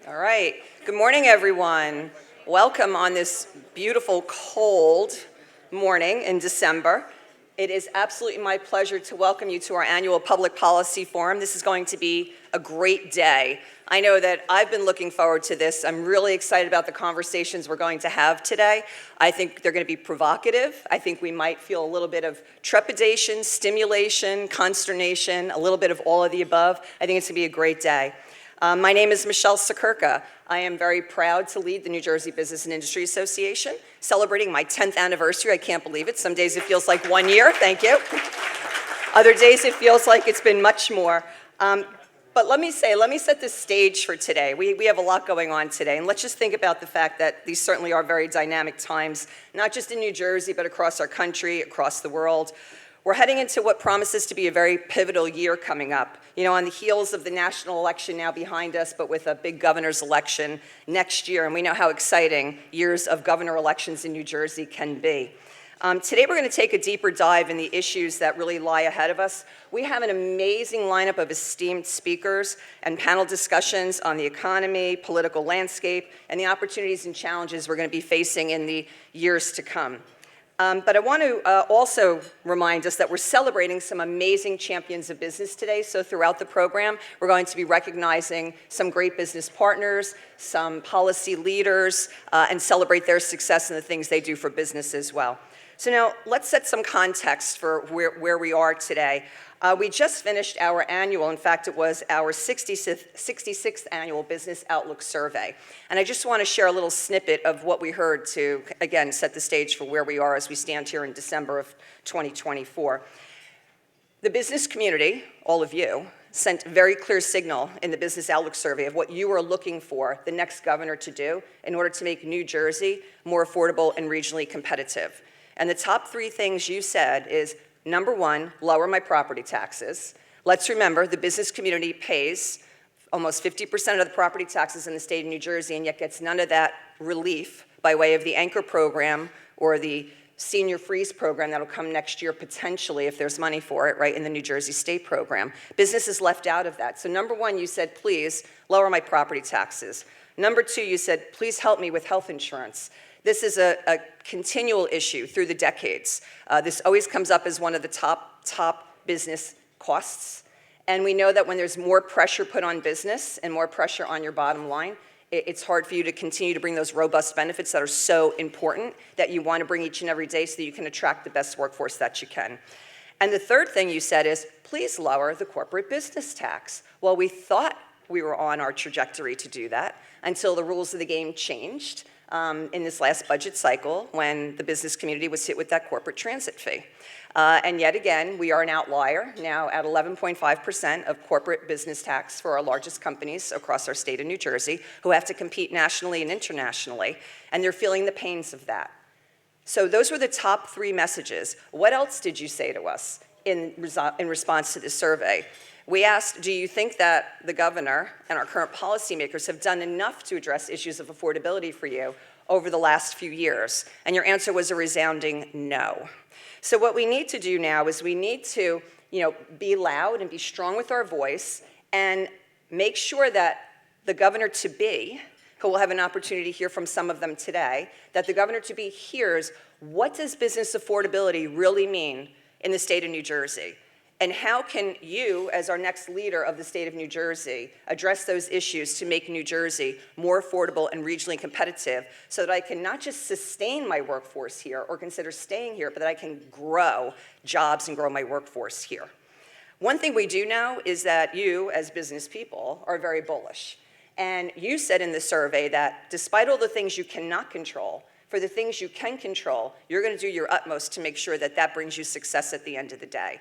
All right. Good morning, everyone. Welcome on this beautiful, cold morning in December. It is absolutely my pleasure to welcome you to our annual Public Policy Forum. This is going to be a great day. I know that I've been looking forward to this. I'm really excited about the conversations we're going to have today. I think they're going to be provocative. I think we might feel a little bit of trepidation, stimulation, consternation, a little bit of all of the above. I think it's going to be a great day. My name is Michele Siekerka. I am very proud to lead the New Jersey Business and Industry Association, celebrating my 10th anniversary. I can't believe it. Some days it feels like 1 year. Thank you. Other days it feels like it's been much more. But let me set the stage for today. We have a lot going on today, and let's just think about the fact that these certainly are very dynamic times, not just in New Jersey, but across our country, across the world. We're heading into what promises to be a very pivotal year coming up. You know, on the heels of the national election now behind us, but with a big governor's election next year, and we know how exciting years of governor elections in New Jersey can be. Today we're going to take a deeper dive in the issues that really lie ahead of us. We have an amazing lineup of esteemed speakers and panel discussions on the economy, political landscape, and the opportunities and challenges we're going to be facing in the years to come. But I want to also remind us that we're celebrating some amazing champions of business today. So throughout the program, we're going to be recognizing some great business partners, some policy leaders, and celebrate their success and the things they do for business as well. So now let's set some context for where we are today. We just finished our annual, in fact, it was our 66th annual Business Outlook Survey. And I just want to share a little snippet of what we heard to, again, set the stage for where we are as we stand here in December of 2024. The business community, all of you, sent a very clear signal in the Business Outlook Survey of what you are looking for the next governor to do in order to make New Jersey more affordable and regionally competitive. And the top three things you said is, number one, lower my property taxes. Let's remember, the business community pays almost 50% of the property taxes in the state of New Jersey and yet gets none of that relief by way of the anchor program or the senior freeze program that'll come next year potentially if there's money for it, right, in the New Jersey state program. Business is left out of that. So number one, you said, please lower my property taxes. Number two, you said, please help me with health insurance. This is a continual issue through the decades. This always comes up as one of the top business costs. And we know that when there's more pressure put on business and more pressure on your bottom line, it's hard for you to continue to bring those robust benefits that are so important that you want to bring each and every day so that you can attract the best workforce that you can. And the third thing you said is, please lower the corporate business tax. Well, we thought we were on our trajectory to do that until the rules of the game changed. In this last budget cycle when the business community was hit with that corporate transit fee. And yet again, we are an outlier now at 11.5% of corporate business tax for our largest companies across our state of New Jersey who have to compete nationally and internationally, and they're feeling the pains of that. So those were the top three messages. What else did you say to us in response to this survey? We asked, do you think that the governor and our current policymakers have done enough to address issues of affordability for you over the last few years? And your answer was a resounding no. So what we need to do now is we need to, be loud and be strong with our voice and make sure that the governor-to-be, who will have an opportunity to hear from some of them today, that the governor-to-be hears what does business affordability really mean in the state of New Jersey? And how can you, as our next leader of the state of New Jersey, address those issues to make New Jersey more affordable and regionally competitive so that I can not just sustain my workforce here or consider staying here, but that I can grow jobs and grow my workforce here? One thing we do know is that you, as business people, are very bullish. And you said in the survey that despite all the things you cannot control, for the things you can control, you're going to do your utmost to make sure that that brings you success at the end of the day.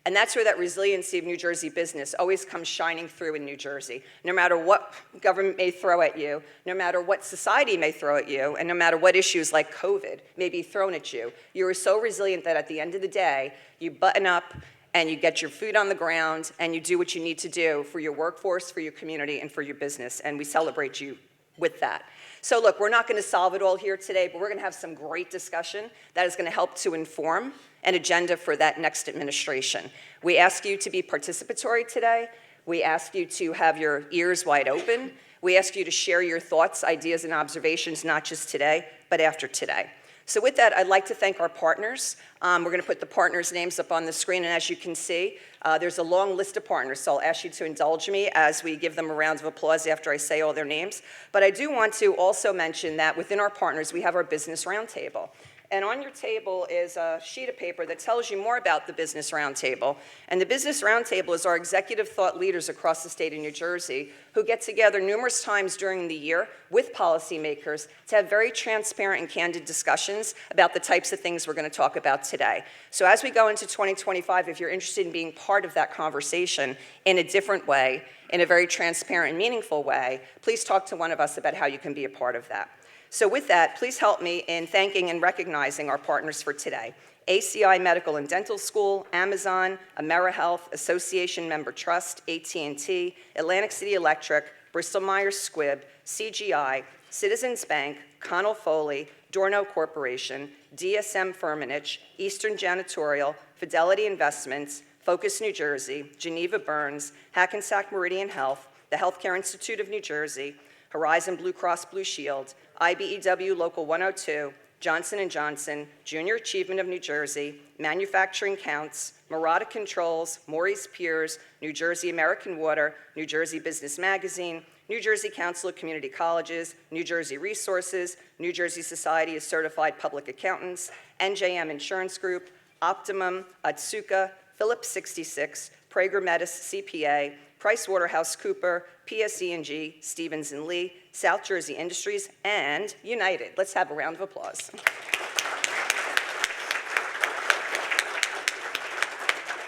And that's where that resiliency of New Jersey business always comes shining through in New Jersey. No matter what government may throw at you, no matter what society may throw at you, and no matter what issues like COVID may be thrown at you, you are so resilient that at the end of the day, you button up and you get your food on the ground and you do what you need to do for your workforce, for your community, and for your business. And we celebrate you with that. So look, we're not going to solve it all here today, but we're going to have some great discussion that is going to help to inform an agenda for that next administration. We ask you to be participatory today. We ask you to have your ears wide open. We ask you to share your thoughts, ideas, and observations, not just today, but after today. So with that, I'd like to thank our partners. We're going to put the partners' names up on the screen, and as you can see, there's a long list of partners, so I'll ask you to indulge me as we give them a round of applause after I say all their names. But I do want to also mention that within our partners, we have our Business Roundtable. And on your table is a sheet of paper that tells you more about the Business Roundtable. And the Business Roundtable is our executive thought leaders across the state of New Jersey who get together numerous times during the year with policymakers to have very transparent and candid discussions about the types of things we're going to talk about today. So as we go into 2025, if you're interested in being part of that conversation in a different way, in a very transparent and meaningful way, please talk to one of us about how you can be a part of that. So with that, please help me in thanking and recognizing our partners for today. ACI Medical and Dental School, Amazon, AmeriHealth, Association Member Trust, AT&T, Atlantic City Electric, Bristol-Myers Squibb, CGI, Citizens Bank, Connell Foley, Dorno Corporation, DSM Firmenich, Eastern Janitorial, Fidelity Investments, Focus New Jersey, Geneva Burns, Hackensack Meridian Health, the Healthcare Institute of New Jersey, Horizon Blue Cross Blue Shield, IBEW Local 102, Johnson & Johnson, Junior Achievement of New Jersey, Manufacturing Counts, Murata Controls, Maurice Piers, New Jersey American Water, New Jersey Business Magazine, New Jersey Council of Community Colleges, New Jersey Resources, New Jersey Society of Certified Public Accountants, NJM Insurance Group, Optimum, Otsuka, Phillips 66, Prager Metis CPA, PricewaterhouseCooper, PSE&G, Stevens & Lee, South Jersey Industries, and United. Let's have a round of applause.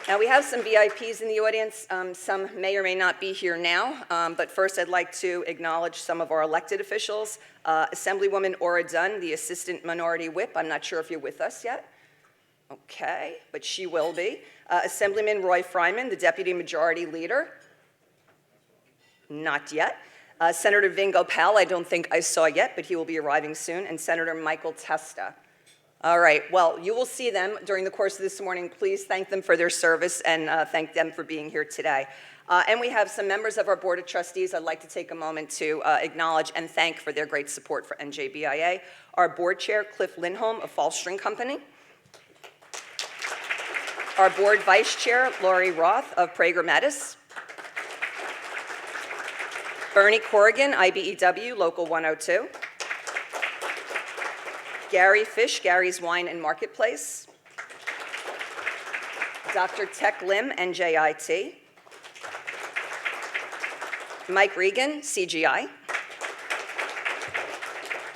Now, we have some VIPs in the audience. Some may or may not be here now, but first I'd like to acknowledge some of our elected officials. Assemblywoman Ora Dunn, the Assistant Minority Whip. I'm not sure if you're with us yet. Okay, but she will be. Assemblyman Roy Fryman, the Deputy Majority Leader. Not yet. Senator Vingo Powell, I don't think I saw yet, but he will be arriving soon, and Senator Michael Testa. All right, well, you will see them during the course of this morning. Please thank them for their service and thank them for being here today. And we have some members of our Board of Trustees I'd like to take a moment to acknowledge and thank for their great support for NJBIA. Our Board Chair, Cliff Lindholm of Fall String Company. Our Board Vice Chair, Lori Roth of Prager Metis. Bernie Corrigan, IBEW, Local 102. Gary Fish, Gary's Wine and Marketplace. Dr. Tech Lim, NJIT. Mike Regan, CGI.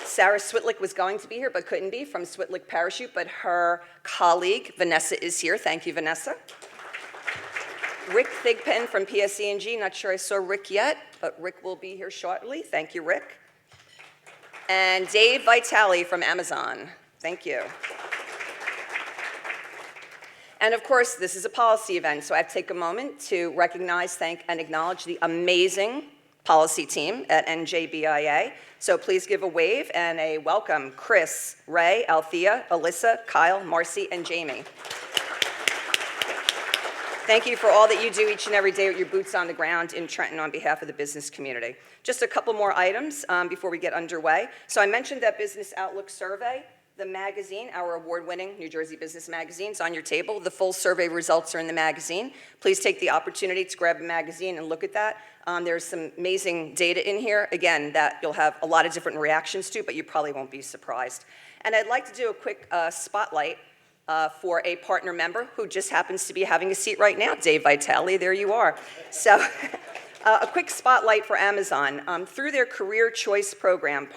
Sarah Switlick was going to be here but couldn't be from Switlick Parachute, but her colleague, Vanessa, is here. Thank you, Vanessa. Rick Thigpen from PSE&G. Not sure I saw Rick yet, but Rick will be here shortly. Thank you, Rick. And Dave Vitale from Amazon. Thank you. And of course, this is a policy event, so I have to take a moment to recognize, thank, and acknowledge the amazing policy team at NJBIA. So please give a wave and a welcome, Chris, Ray, Althea, Alyssa, Kyle, Marcy, and Jamie. Thank you for all that you do each and every day with your boots on the ground in Trenton on behalf of the business community. Just a couple more items before we get underway. So I mentioned that Business Outlook survey. The magazine, our award-winning New Jersey Business Magazine, is on your table. The full survey results are in the magazine. Please take the opportunity to grab a magazine and look at that. There's some amazing data in here, again, that you'll have a lot of different reactions to, but you probably won't be surprised. And I'd like to do a quick spotlight for a partner member who just happens to be having a seat right now. Dave Vitale, there you are. So a quick spotlight for Amazon. Through their Career Choice Program,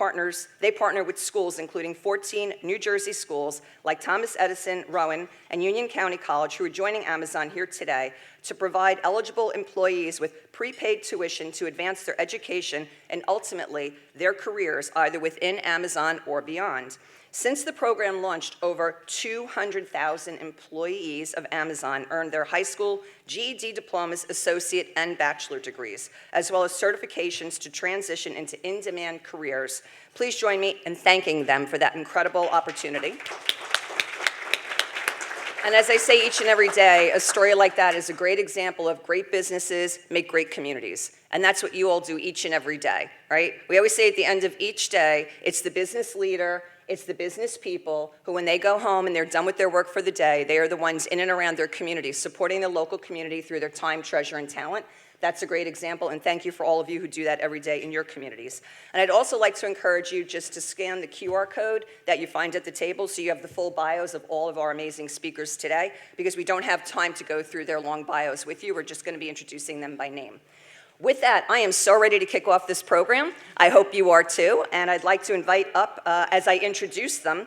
they partner with schools, including 14 New Jersey schools like Thomas Edison, Rowan, and Union County College, who are joining Amazon here today to provide eligible employees with prepaid tuition to advance their education and ultimately their careers either within Amazon or beyond. Since the program launched, over 200,000 employees of Amazon earned their high school, GED diplomas, associate, and bachelor degrees, as well as certifications to transition into in-demand careers. Please join me in thanking them for that incredible opportunity. And as I say each and every day, a story like that is a great example of great businesses make great communities. And that's what you all do each and every day, right? We always say at the end of each day, it's the business leader, it's the business people who, when they go home and they're done with their work for the day, they are the ones in and around their community, supporting the local community through their time, treasure, and talent. That's a great example, and thank you for all of you who do that every day in your communities. And I'd also like to encourage you just to scan the QR code that you find at the table so you have the full bios of all of our amazing speakers today, because we don't have time to go through their long bios with you. We're just going to be introducing them by name. With that, I am so ready to kick off this program. I hope you are too, and I'd like to invite up, as I introduce them,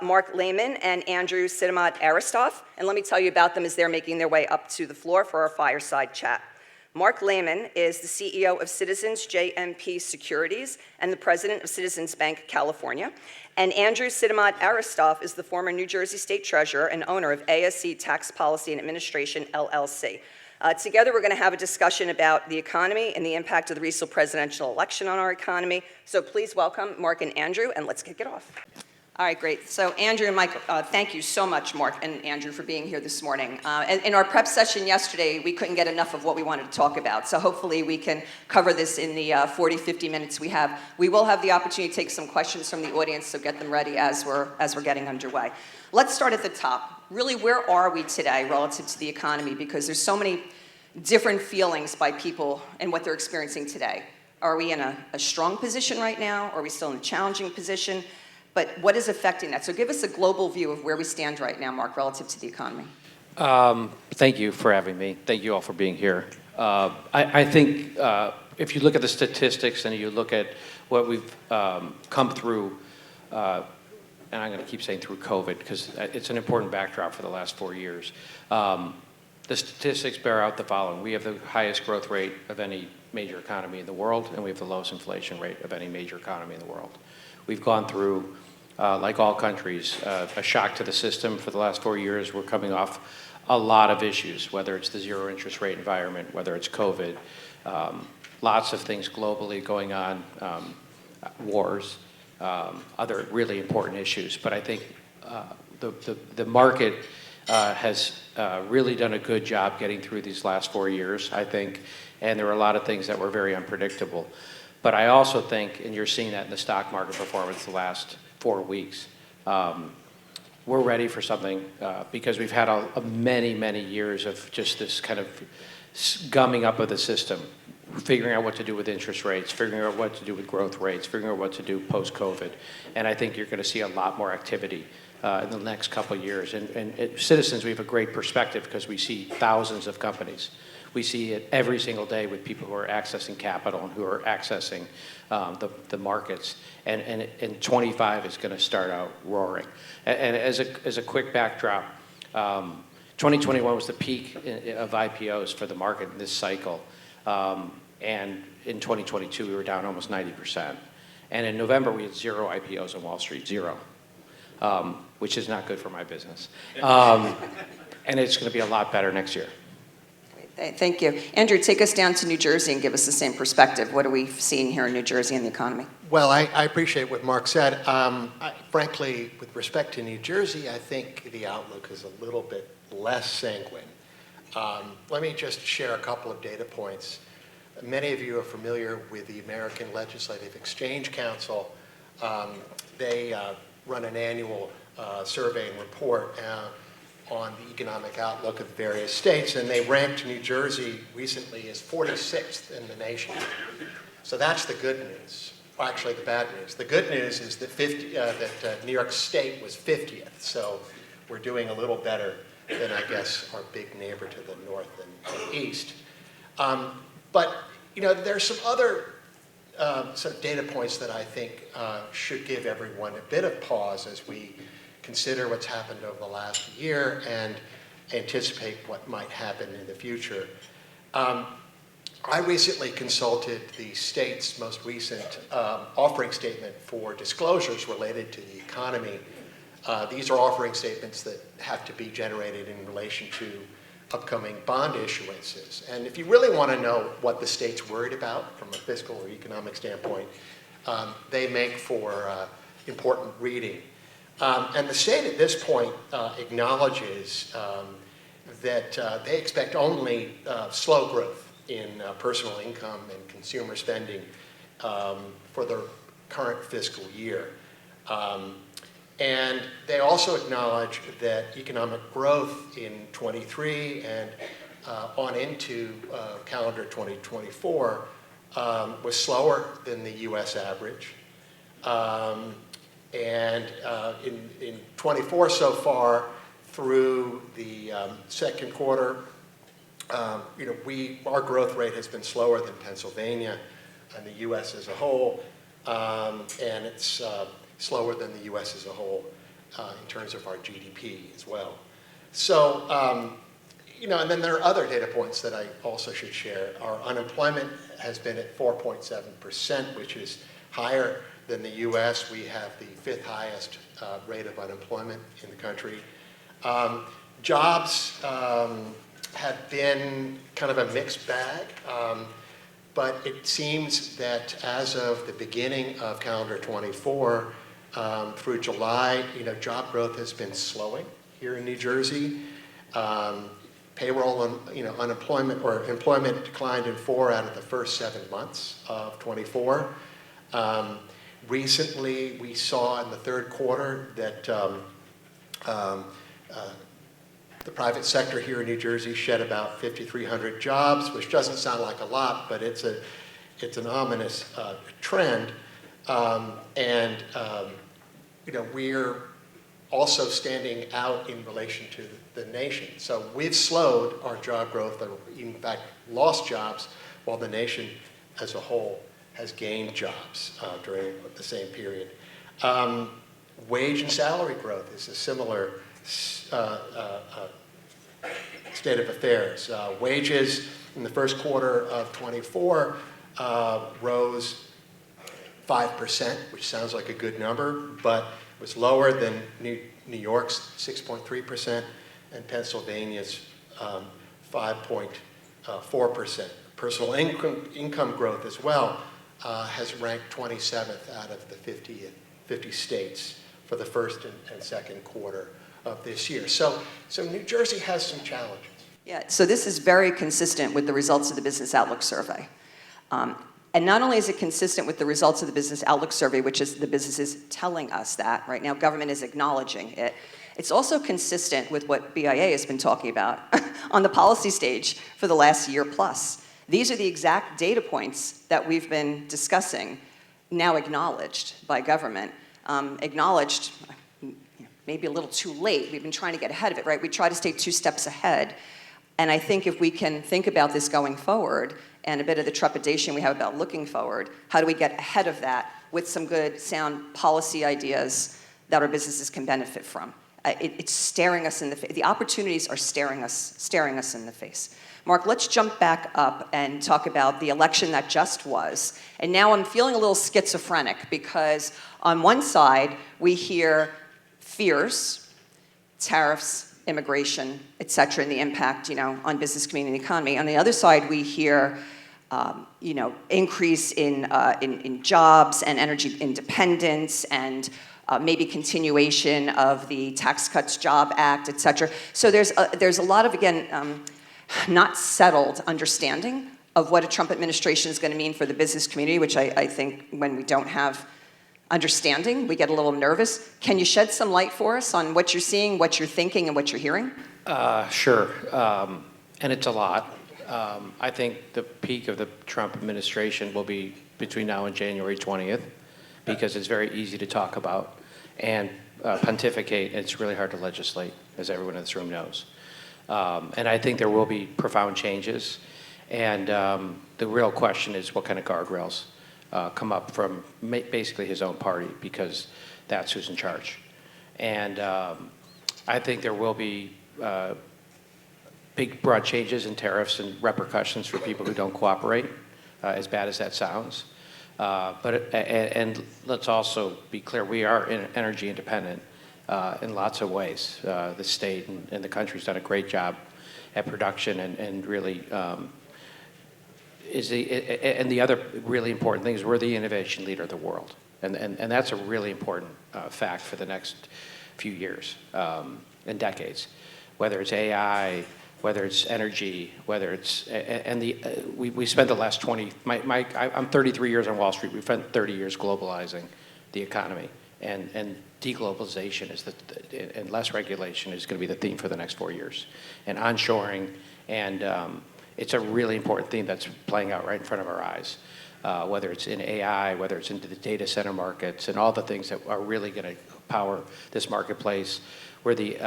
Mark Lehmann and Andrew Sidamon-Eristoff. And let me tell you about them as they're making their way up to the floor for our fireside chat. Mark Lehmann is the CEO of Citizens JMP Securities and the president of Citizens Bank California. And Andrew Sidamon-Eristoff is the former New Jersey State Treasurer and owner of ASC Tax Policy and Administration, LLC. Together, we're going to have a discussion about the economy and the impact of the recent presidential election on our economy. So please welcome Mark and Andrew, and let's kick it off. All right, great. So Andrew and Mike, thank you so much, Mark and Andrew, for being here this morning. In our prep session yesterday, we couldn't get enough of what we wanted to talk about. So hopefully we can cover this in the 40, 50 minutes we have. We will have the opportunity to take some questions from the audience, so get them ready as we're getting underway. Let's start at the top. Really, where are we today relative to the economy? Because there's so many different feelings by people and what they're experiencing today. Are we in a strong position right now? Are we still in a challenging position? But what is affecting that? So give us a global view of where we stand right now, Mark, relative to the economy. Thank you for having me. Thank you all for being here. I think if you look at the statistics and you look at what we've come through, and I'm going to keep saying through COVID because it's an important backdrop for the last 4 years, the statistics bear out the following. We have the highest growth rate of any major economy in the world, and we have the lowest inflation rate of any major economy in the world. We've gone through, like all countries, a shock to the system for the last 4 years. We're coming off a lot of issues, whether it's the zero interest rate environment, whether it's COVID, lots of things globally going on, wars, other really important issues. But I think the market has really done a good job getting through these last 4 years, I think, and there were a lot of things that were very unpredictable. But I also think, and you're seeing that in the stock market performance the last 4 weeks, we're ready for something because we've had many, many years of just this kind of gumming up of the system, figuring out what to do with interest rates, figuring out what to do with growth rates, figuring out what to do post-COVID. And I think you're going to see a lot more activity in the next couple of years. And at Citizens, we have a great perspective because we see thousands of companies. We see it every single day with people who are accessing capital and who are accessing the markets. And 25 is going to start out roaring. And as a quick backdrop, 2021 was the peak of IPOs for the market in this cycle. And in 2022, we were down almost 90%. And in November, we had 0 IPOs on Wall Street, 0, which is not good for my business. And it's going to be a lot better next year. Thank you. Andrew, take us down to New Jersey and give us the same perspective. What are we seeing here in New Jersey and the economy? Well, I appreciate what Mark said. Frankly, with respect to New Jersey, I think the outlook is a little bit less sanguine. Let me just share a couple of data points. Many of you are familiar with the American Legislative Exchange Council. They run an annual survey and report on the economic outlook of various states, and they ranked New Jersey recently as 46th in the nation. So that's the good news. Well, actually, the bad news. The good news is that New York State was 50th, so we're doing a little better than, I guess, our big neighbor to the north and east. But there's some other some data points that I think should give everyone a bit of pause as we consider what's happened over the last year and anticipate what might happen in the future. I recently consulted the state's most recent offering statement for disclosures related to the economy. These are offering statements that have to be generated in relation to upcoming bond issuances. And if you really want to know what the state's worried about from a fiscal or economic standpoint, they make for important reading. And the state at this point acknowledges that they expect only slow growth in personal income and consumer spending for the current fiscal year. And they also acknowledge that economic growth in 23 and on into calendar 2024 was slower than the US average. And in 24 so far, through the second quarter, our growth rate has been slower than Pennsylvania and the U.S. as a whole, and it's slower than the U.S. as a whole in terms of our GDP as well. So, and then there are other data points that I also should share. Our unemployment has been at 4.7%, which is higher than the U.S. We have the fifth highest rate of unemployment in the country. Jobs have been kind of a mixed bag, but it seems that as of the beginning of calendar 24 through July, job growth has been slowing here in New Jersey. Payroll and unemployment or employment declined in 4 out of the first 7 months of 24. Recently, we saw in the third quarter that the private sector here in New Jersey shed about 5,300 jobs, which doesn't sound like a lot, but it's an ominous trend. We're also standing out in relation to the nation. So we've slowed our job growth, or in fact lost jobs, while the nation as a whole has gained jobs during the same period. Wage and salary growth is a similar state of affairs. Wages in the first quarter of 24 rose 5%, which sounds like a good number, but was lower than New York's 6.3% and Pennsylvania's 5.4%. Personal income growth as well has ranked 27th out of the 50 states for the first and second quarter of this year. So New Jersey has some challenges. Yeah, so this is very consistent with the results of the Business Outlook Survey. And not only is it consistent with the results of the Business Outlook Survey, which is the businesses telling us that, right now government is acknowledging it, it's also consistent with what BIA has been talking about on the policy stage for the last year plus. These are the exact data points that we've been discussing, now acknowledged by government. Acknowledged, maybe a little too late. We've been trying to get ahead of it, right? We try to stay 2 steps ahead. And I think if we can think about this going forward, and a bit of the trepidation we have about looking forward, how do we get ahead of that with some good, sound policy ideas that our businesses can benefit from? It's staring us in the face. The opportunities are staring us in the face. Mark, let's jump back up and talk about the election that just was. And now I'm feeling a little schizophrenic because on one side, we hear fears, tariffs, immigration, et cetera, and the impact, on business, community, and economy. On the other side, we hear, increase in jobs and energy independence and maybe continuation of the Tax Cuts Job Act, et cetera. So there's a lot of, again, not settled understanding of what a Trump administration is going to mean for the business community, which I think when we don't have understanding, we get a little nervous. Can you shed some light for us on what you're seeing, what you're thinking, and what you're hearing? Sure, and it's a lot. I think the peak of the Trump administration will be between now and January 20th, because it's very easy to talk about and pontificate. It's really hard to legislate, as everyone in this room knows. And I think there will be profound changes. And the real question is what kind of guardrails come up from basically his own party, because that's who's in charge. And I think there will be big, broad changes in tariffs and repercussions for people who don't cooperate, as bad as that sounds. And let's also be clear, we are energy independent in lots of ways. The state and the country's done a great job at production and really and the other really important thing is we're the innovation leader of the world. And that's a really important fact for the next few years and decades, whether it's AI, whether it's energy, whether it's, we spent the last 20, I'm 33 years on Wall Street, we've spent 30 years globalizing the economy, and deglobalization and less regulation is going to be the theme for the next 4 years, and onshoring, and it's a really important theme that's playing out right in front of our eyes, whether it's in AI, whether it's into the data center markets, and all the things that are really going to power this marketplace. We're the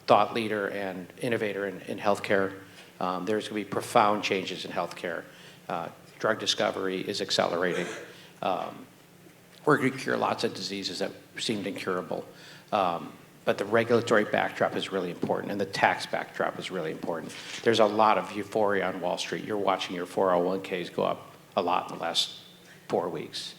thought leader and innovator in healthcare. There's going to be profound changes in healthcare. Drug discovery is accelerating. We're going to cure lots of diseases that seemed incurable. But the regulatory backdrop is really important, and the tax backdrop is really important. There's a lot of euphoria on Wall Street. You're watching your 401ks go up a lot in the last 4 weeks.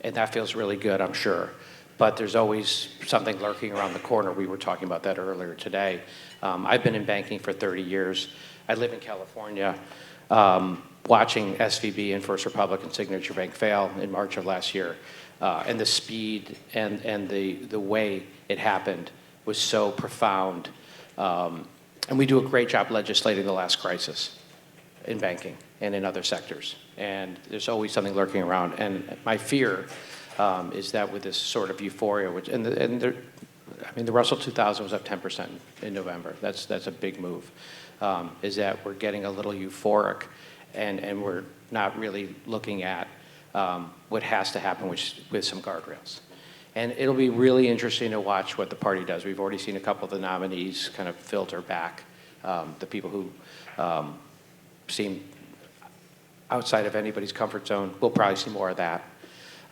And that feels really good, I'm sure. But there's always something lurking around the corner. We were talking about that earlier today. I've been in banking for 30 years. I live in California. Watching SVB and First Republic and Signature Bank fail in March of last year, and the speed and the way it happened was so profound. And we do a great job legislating the last crisis in banking and in other sectors. And there's always something lurking around. And my fear is that with this sort of euphoria, the Russell 2000 was up 10% in November. That's a big move. Is that we're getting a little euphoric, and we're not really looking at what has to happen with some guardrails. And it'll be really interesting to watch what the party does. We've already seen a couple of the nominees kind of filter back, the people who seem outside of anybody's comfort zone. We'll probably see more of that.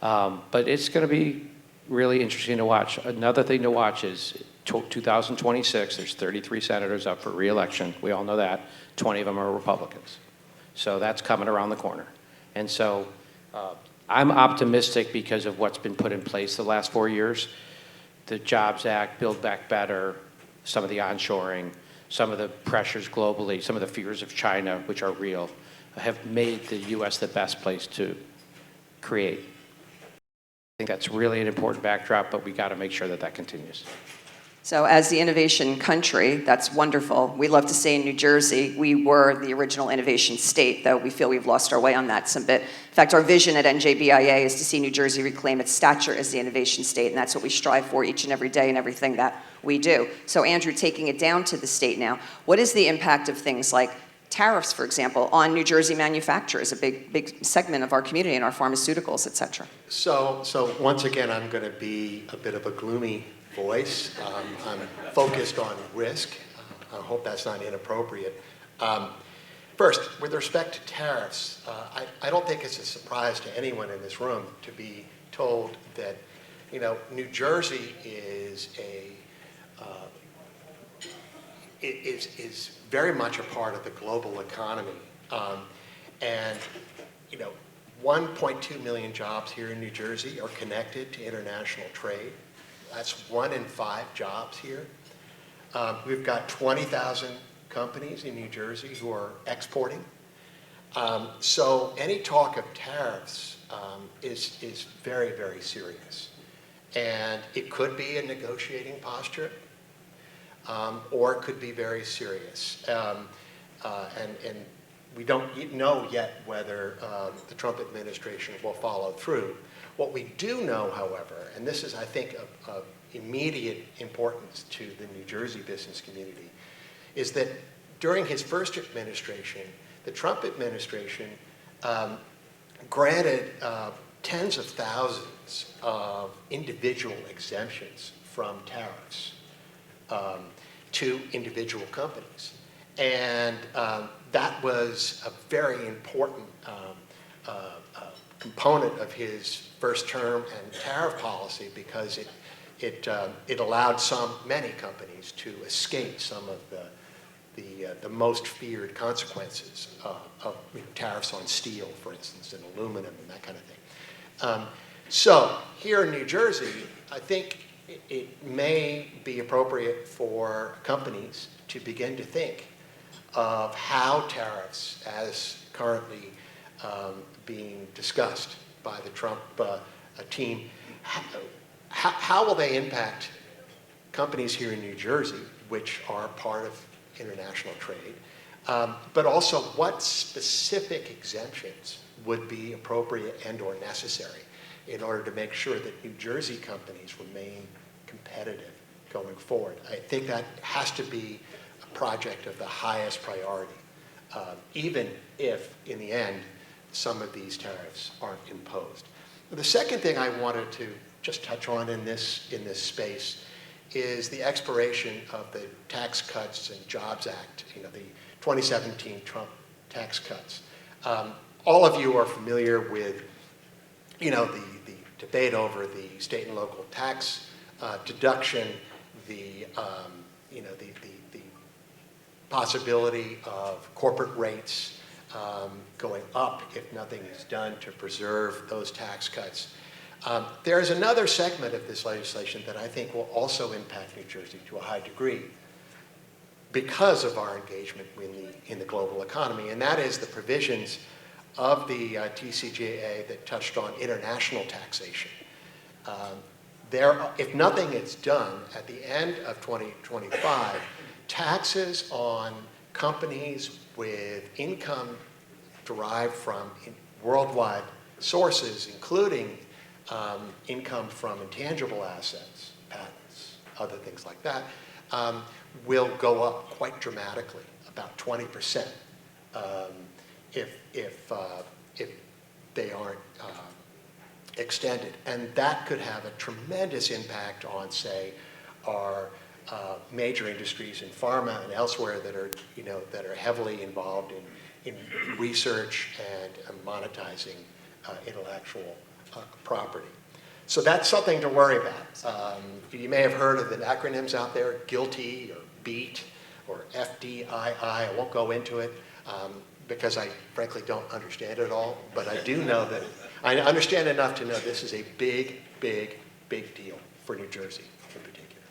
But it's going to be really interesting to watch. Another thing to watch is 2026, there's 33 senators up for re-election. We all know that. 20 of them are Republicans. So that's coming around the corner. And so I'm optimistic because of what's been put in place the last 4 years. The Jobs Act, Build Back Better, some of the onshoring, some of the pressures globally, some of the fears of China, which are real, have made the U.S. the best place to create. I think that's really an important backdrop, but we got to make sure that that continues. So as the innovation country, that's wonderful. We love to say in New Jersey, we were the original innovation state, though we feel we've lost our way on that some bit. In fact, our vision at NJBIA is to see New Jersey reclaim its stature as the innovation state, and that's what we strive for each and every day in everything that we do. So Andrew, taking it down to the state now, what is the impact of things like tariffs, for example, on New Jersey manufacturers, a big segment of our community and our pharmaceuticals, et cetera? So once again, I'm going to be a bit of a gloomy voice. I'm focused on risk. I hope that's not inappropriate. First, with respect to tariffs, I don't think it's a surprise to anyone in this room to be told that, New Jersey is is very much a part of the global economy, and 1.2 million jobs here in New Jersey are connected to international trade. That's 1 in 5 jobs here. We've got 20,000 companies in New Jersey who are exporting. So any talk of tariffs is very, very serious. And it could be a negotiating posture, or it could be very serious. And we don't know yet whether the Trump administration will follow through. What we do know, however, and this is, I think, of immediate importance to the New Jersey business community, is that during his first administration, the Trump administration granted tens of thousands of individual exemptions from tariffs to individual companies. And that was a very important component of his first term and tariff policy, because it allowed many companies to escape some of the most feared consequences of tariffs on steel, for instance, and aluminum and that kind of thing. So here in New Jersey, I think it may be appropriate for companies to begin to think of how tariffs, as currently being discussed by the Trump team. How will they impact companies here in New Jersey, which are part of international trade? But also, what specific exemptions would be appropriate and or necessary in order to make sure that New Jersey companies remain competitive going forward? I think that has to be a project of the highest priority, even if, in the end, some of these tariffs aren't imposed. The second thing I wanted to just touch on in this space is the expiration of the Tax Cuts and Jobs Act, the 2017 Trump tax cuts. All of you are familiar with, the debate over the state and local tax deduction, the possibility of corporate rates going up if nothing is done to preserve those tax cuts. There is another segment of this legislation that I think will also impact New Jersey to a high degree because of our engagement in the global economy, and that is the provisions of the TCJA that touched on international taxation. If nothing is done at the end of 2025, taxes on companies with income derived from worldwide sources, including income from intangible assets, patents, other things like that, will go up quite dramatically, about 20%, if they aren't extended. And that could have a tremendous impact on, say, our major industries in pharma and elsewhere that are heavily involved in research and monetizing intellectual property. So that's something to worry about. You may have heard of the acronyms out there, GILTI or BEAT or FDII. I won't go into it because I frankly don't understand it all, but I do know that I understand enough to know this is a big, big, big deal for New Jersey in particular.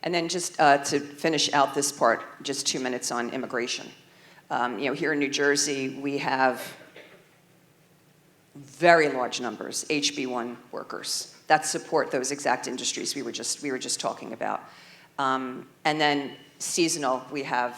And then just to finish out this part, just 2 minutes on immigration. Here in New Jersey, we have very large numbers, HB1 workers, that support those exact industries we were just talking about. And then seasonal, we have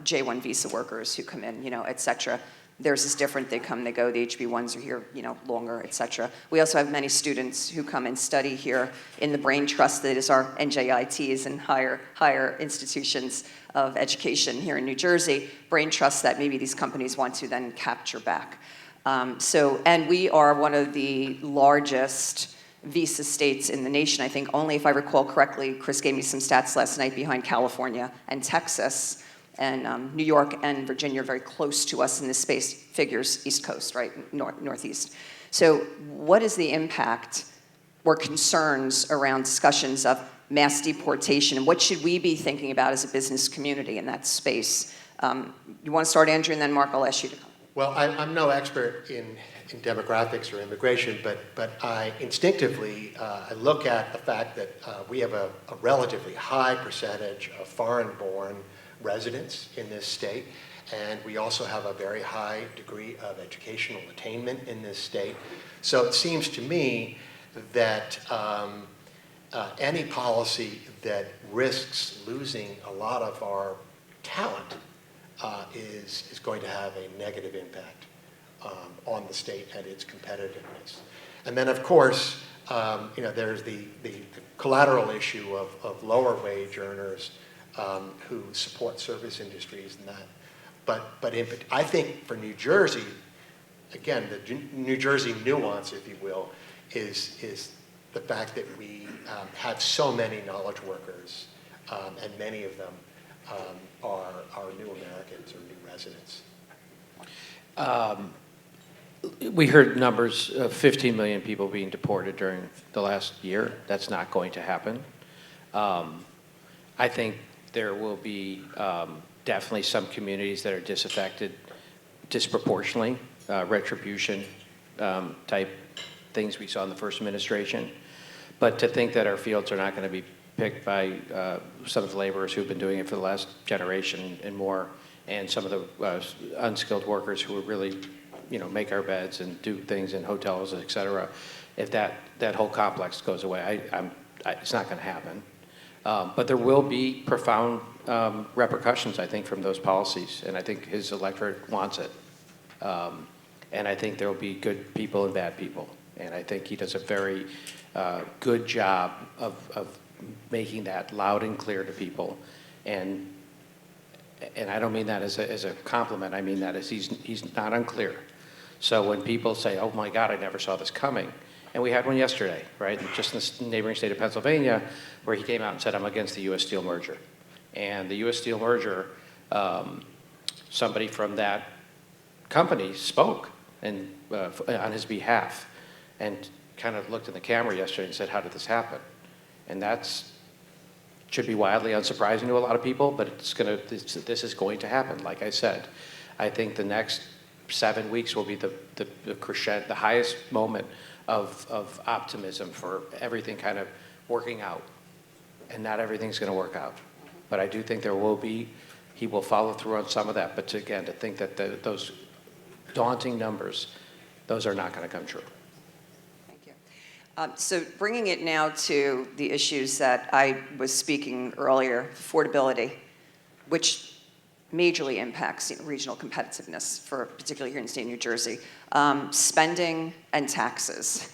J1 visa workers who come in, et cetera. Theirs is different. They come, they go. The HB1s are here, longer, et cetera. We also have many students who come and study here in the brain trust that is our NJITs and higher institutions of education here in New Jersey, brain trust that maybe these companies want to then capture back. And we are one of the largest visa states in the nation. I think only, if I recall correctly, Chris gave me some stats last night, behind California and Texas, and New York and Virginia are very close to us in this space. Figures East Coast, right, Northeast. So what is the impact or concerns around discussions of mass deportation, and what should we be thinking about as a business community in that space? You want to start, Andrew, and then Mark, I'll ask you to come. Well, I'm no expert in demographics or immigration, but I instinctively I look at the fact that we have a relatively high percentage of foreign-born residents in this state, and we also have a very high degree of educational attainment in this state. So it seems to me that any policy that risks losing a lot of our talent is going to have a negative impact on the state and its competitiveness. And then, of course, there's the collateral issue of lower wage earners who support service industries and that. But I think for New Jersey, again, the New Jersey nuance, if you will, is the fact that we have so many knowledge workers, and many of them are new Americans or new residents. We heard numbers of 15 million people being deported during the last year. That's not going to happen. I think there will be definitely some communities that are disaffected disproportionately, retribution type things we saw in the first administration. But to think that our fields are not going to be picked by some of the laborers who've been doing it for the last generation and more, and some of the unskilled workers who are really make our beds and do things in hotels, et cetera, if that whole complex goes away, it's not going to happen. But there will be profound repercussions, I think, from those policies, and I think his electorate wants it. And I think there will be good people and bad people, and I think he does a very good job of making that loud and clear to people, and I don't mean that as a compliment. I mean that as he's not unclear. So when people say, "Oh my God, I never saw this coming," and we had one yesterday, right? Just in the neighboring state of Pennsylvania, where he came out and said, "I'm against the U.S. Steel merger," and the U.S. Steel merger, somebody from that company spoke and on his behalf, and kind of looked in the camera yesterday and said, "How did this happen?" And should be wildly unsurprising to a lot of people, but this is going to happen. Like I said, I think the next 7 weeks will be the crescendo, the highest moment of optimism for everything kind of working out. And not everything's going to work out. But I do think he will follow through on some of that. But to think that those daunting numbers, those are not going to come true. So bringing it now to the issues that I was speaking earlier, affordability, which majorly impacts regional competitiveness, particularly here in the state of New Jersey, spending and taxes.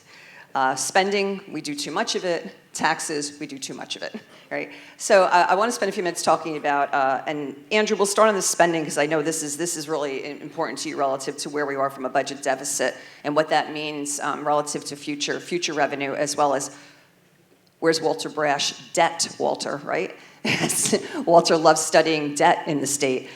Spending, we do too much of it. Taxes, we do too much of it, right? So I want to spend a few minutes talking about, and Andrew, we'll start on the spending because I know this is really important to you relative to where we are from a budget deficit and what that means relative to future revenue, as well as, where's Walter Brash? Debt, Walter, right? Walter loves studying debt in the state.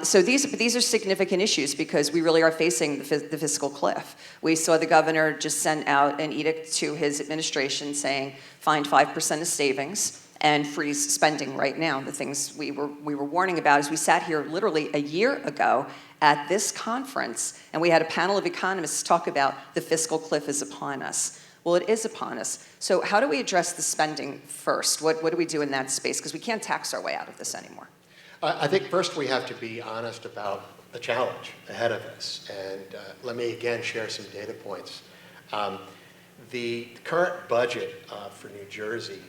So these are significant issues because we really are facing the fiscal cliff. We saw the governor just sent out an edict to his administration saying, find 5% of savings and freeze spending right now. The things we were warning about as we sat here literally a year ago at this conference, and we had a panel of economists talk about the fiscal cliff is upon us. Well, it is upon us. So how do we address the spending first? What do we do in that space? Because we can't tax our way out of this anymore. I think first we have to be honest about the challenge ahead of us. And let me again share some data points. The current budget for New Jersey,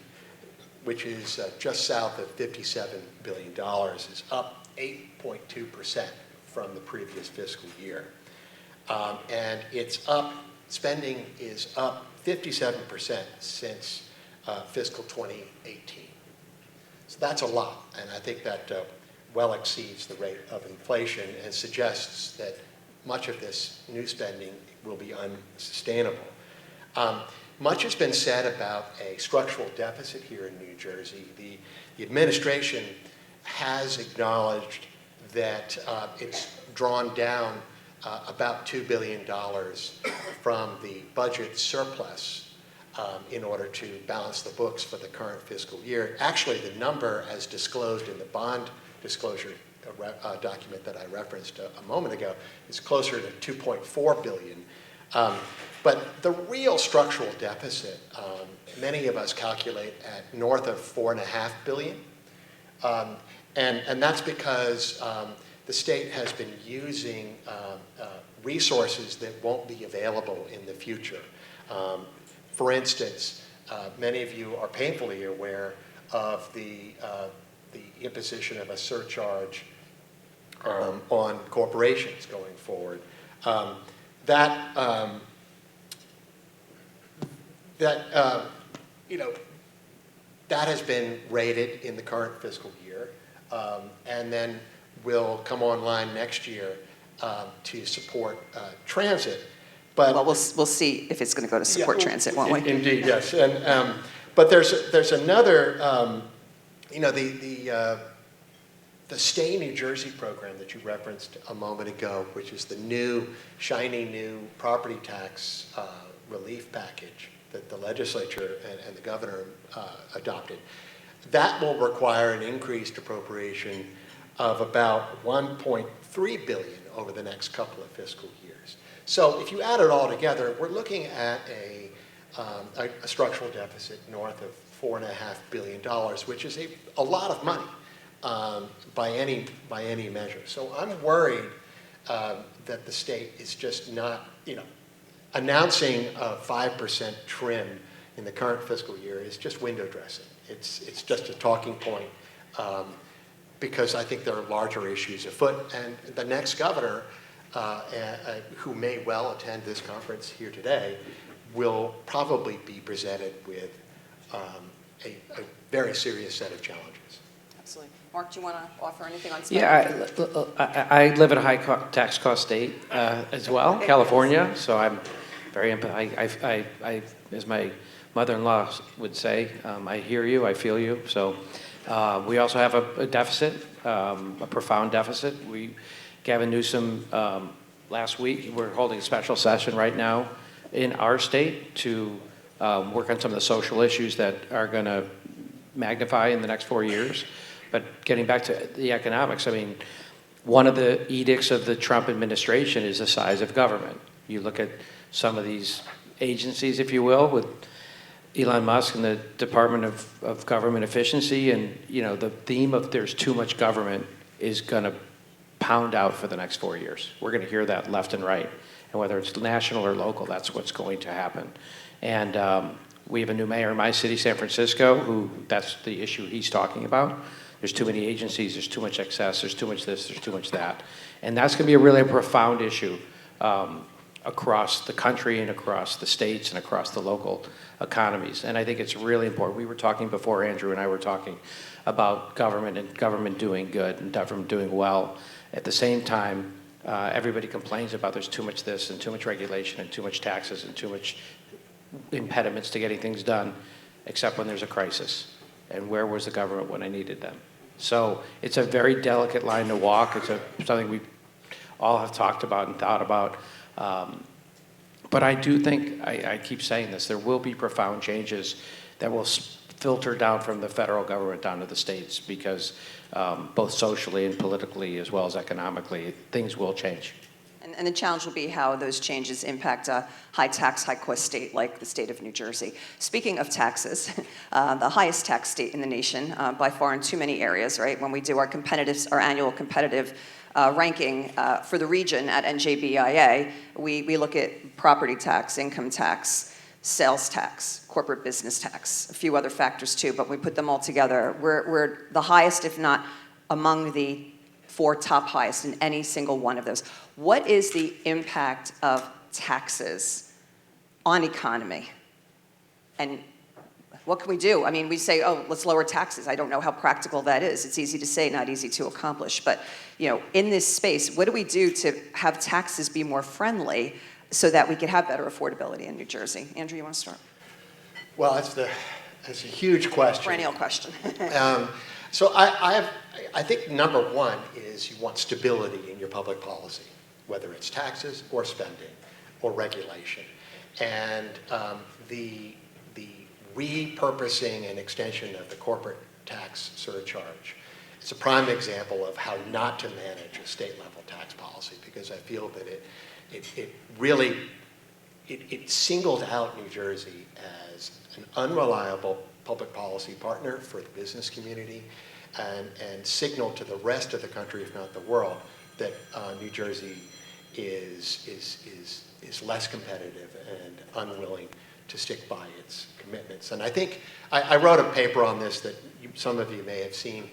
which is just south of $57 billion, is up 8.2% from the previous fiscal year. And it's up, spending is up 57% since fiscal 2018. So that's a lot, and I think that well exceeds the rate of inflation and suggests that much of this new spending will be unsustainable. Much has been said about a structural deficit here in New Jersey. The administration has acknowledged that it's drawn down about $2 billion from the budget surplus in order to balance the books for the current fiscal year. Actually, the number, as disclosed in the bond disclosure document that I referenced a moment ago, is closer to $2.4 billion. But the real structural deficit, many of us calculate at north of $4.5 billion. And that's because the state has been using resources that won't be available in the future. For instance, many of you are painfully aware of the imposition of a surcharge on corporations going forward. That has been rated in the current fiscal year, and then will come online next year to support transit. But well, we'll see if it's going to go to support transit, won't we? Indeed, yes. And but there's another, the Stay New Jersey program that you referenced a moment ago, which is the new, shiny new property tax relief package that the legislature and the governor adopted. That will require an increased appropriation of about $1.3 billion over the next couple of fiscal years. So if you add it all together, we're looking at a structural deficit north of $4.5 billion, which is a lot of money by any measure. So I'm worried that the state is just not, announcing a 5% trim in the current fiscal year is just window dressing. It's just a talking point because I think there are larger issues afoot. And the next governor, who may well attend this conference here today, will probably be presented with a very serious set of challenges. Absolutely. Mark, do you want to offer anything on spending? Yeah, I live in a high tax cost state as well, California, so I'm very, as my mother-in-law would say, I hear you, I feel you. So we also have a deficit, a profound deficit. Gavin Newsom, last week, we're holding a special session right now in our state to work on some of the social issues that are going to magnify in the next 4 years. But getting back to the economics, I mean, one of the edicts of the Trump administration is the size of government. You look at some of these agencies, if you will, with Elon Musk and the Department of Government Efficiency, and the theme of there's too much government is going to pound out for the next 4 years. We're going to hear that left and right. And whether it's national or local, that's what's going to happen. And we have a new mayor in my city, San Francisco, who that's the issue he's talking about. There's too many agencies, there's too much excess, there's too much this, there's too much that. And that's going to be a really profound issue across the country and across the states and across the local economies. And I think it's really important. We were talking before, Andrew and I were talking about government and government doing good and government doing well. At the same time, everybody complains about there's too much this and too much regulation and too much taxes and too much impediments to getting things done, except when there's a crisis. And where was the government when I needed them? So it's a very delicate line to walk. It's something we all have talked about and thought about. But I do think, I keep saying this, there will be profound changes that will filter down from the federal government down to the states because both socially and politically as well as economically, things will change. And the challenge will be how those changes impact a high tax, high cost state like the state of New Jersey. Speaking of taxes, the highest tax state in the nation by far in too many areas, right? When we do our annual competitive ranking for the region at NJBIA, we look at property tax, income tax, sales tax, corporate business tax, a few other factors too, but we put them all together. We're the highest, if not among the 4 top highest in any single one of those. What is the impact of taxes on economy? And what can we do? I mean, we say, oh, let's lower taxes. I don't know how practical that is. It's easy to say, not easy to accomplish. But, in this space, what do we do to have taxes be more friendly so that we could have better affordability in New Jersey? Andrew, you want to start? Well, that's a huge question. Perennial question. So I think number one is you want stability in your public policy, whether it's taxes or spending or regulation. And the repurposing and extension of the corporate tax surcharge is a prime example of how not to manage a state-level tax policy, because I feel that it really singled out New Jersey as an unreliable public policy partner for the business community and signaled to the rest of the country, if not the world, that New Jersey is less competitive and unwilling to stick by its commitments. And I think I wrote a paper on this that some of you may have seen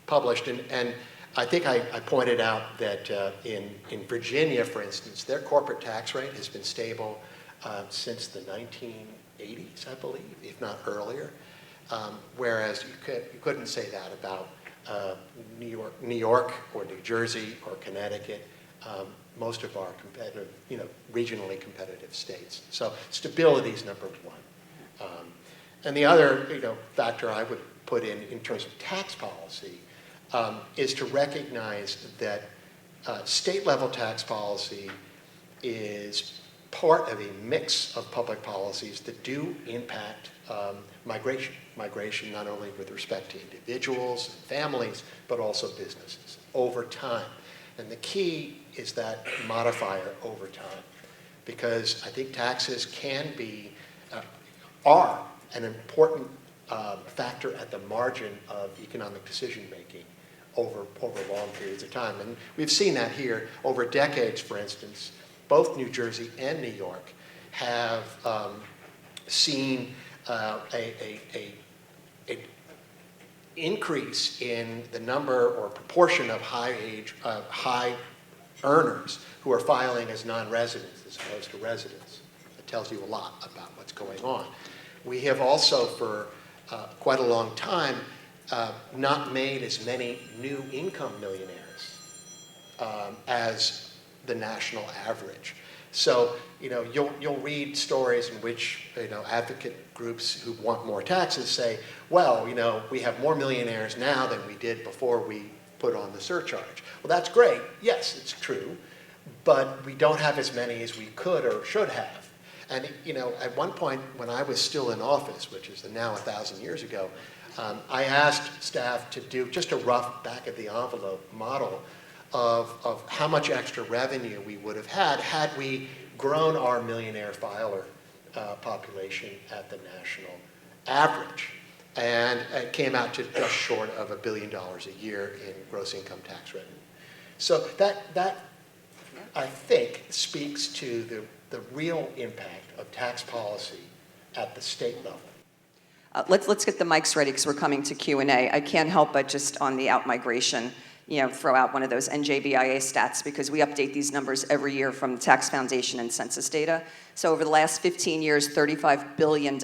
published, and I think I pointed out that in Virginia, for instance, their corporate tax rate has been stable since the 1980s, I believe, if not earlier. Whereas you couldn't say that about New York or New Jersey or Connecticut, most of our competitive, regionally competitive states. So stability is number one. And the other, factor I would put in terms of tax policy is to recognize that state-level tax policy is part of a mix of public policies that do impact migration. Migration not only with respect to individuals and families, but also businesses over time. And the key is that modifier over time, because I think taxes are an important factor at the margin of economic decision-making over long periods of time. And we've seen that here over decades, for instance. Both New Jersey and New York have seen a increase in the number or proportion of high earners who are filing as non-residents as opposed to residents. It tells you a lot about what's going on. We have also, for quite a long time, not made as many new income millionaires as the national average. So, you'll read stories in which, advocate groups who want more taxes say, well, we have more millionaires now than we did before we put on the surcharge. Well, that's great. Yes, it's true. But we don't have as many as we could or should have. And, at one point when I was still in office, which is now 1,000 years ago, I asked staff to do just a rough back-of-the-envelope model of how much extra revenue we would have had we grown our millionaire filer population at the national average. And it came out to just short of $1 billion a year in gross income tax revenue. So that I think, speaks to the real impact of tax policy at the state level. Let's get the mics ready because we're coming to Q&A. I can't help but just on the out-migration, throw out one of those NJBIA stats because we update these numbers every year from the Tax Foundation and census data. So over the last 15 years, $35 billion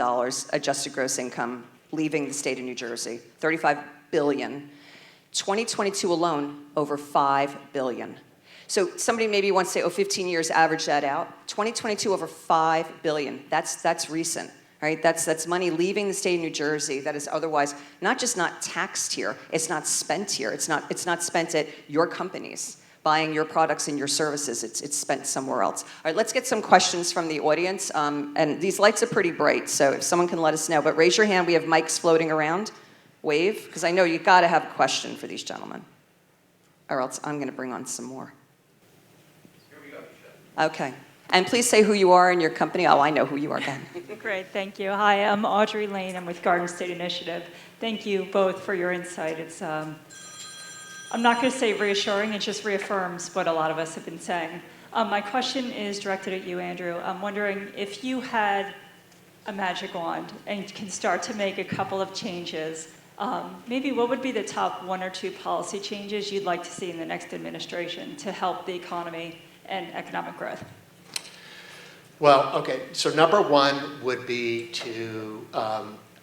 adjusted gross income leaving the state of New Jersey. $35 billion. 2022 alone, over $5 billion. So somebody maybe wants to say, 15 years, average that out. 2022, over $5 billion. That's recent. Right? That's money leaving the state of New Jersey that is otherwise not just not taxed here, it's not spent here. It's not spent at your companies, buying your products and your services. It's spent somewhere else. All right, let's get some questions from the audience. And these lights are pretty bright, so if someone can let us know. But raise your hand, we have mics floating around. Wave, because I know you gotta have a question for these gentlemen. Or else I'm gonna bring on some more. Here we go, Michele. Okay. And please say who you are and your company. Oh, I know who you are, Ben. Great, thank you. Hi, I'm Audrey Lane. I'm with Garden State Initiative. Thank you both for your insight. It's, I'm not going to say reassuring, it just reaffirms what a lot of us have been saying. My question is directed at you, Andrew. I'm wondering if you had a magic wand and can start to make a couple of changes, maybe what would be the top 1 or 2 policy changes you'd like to see in the next administration to help the economy and economic growth? Well, okay, so number one would be to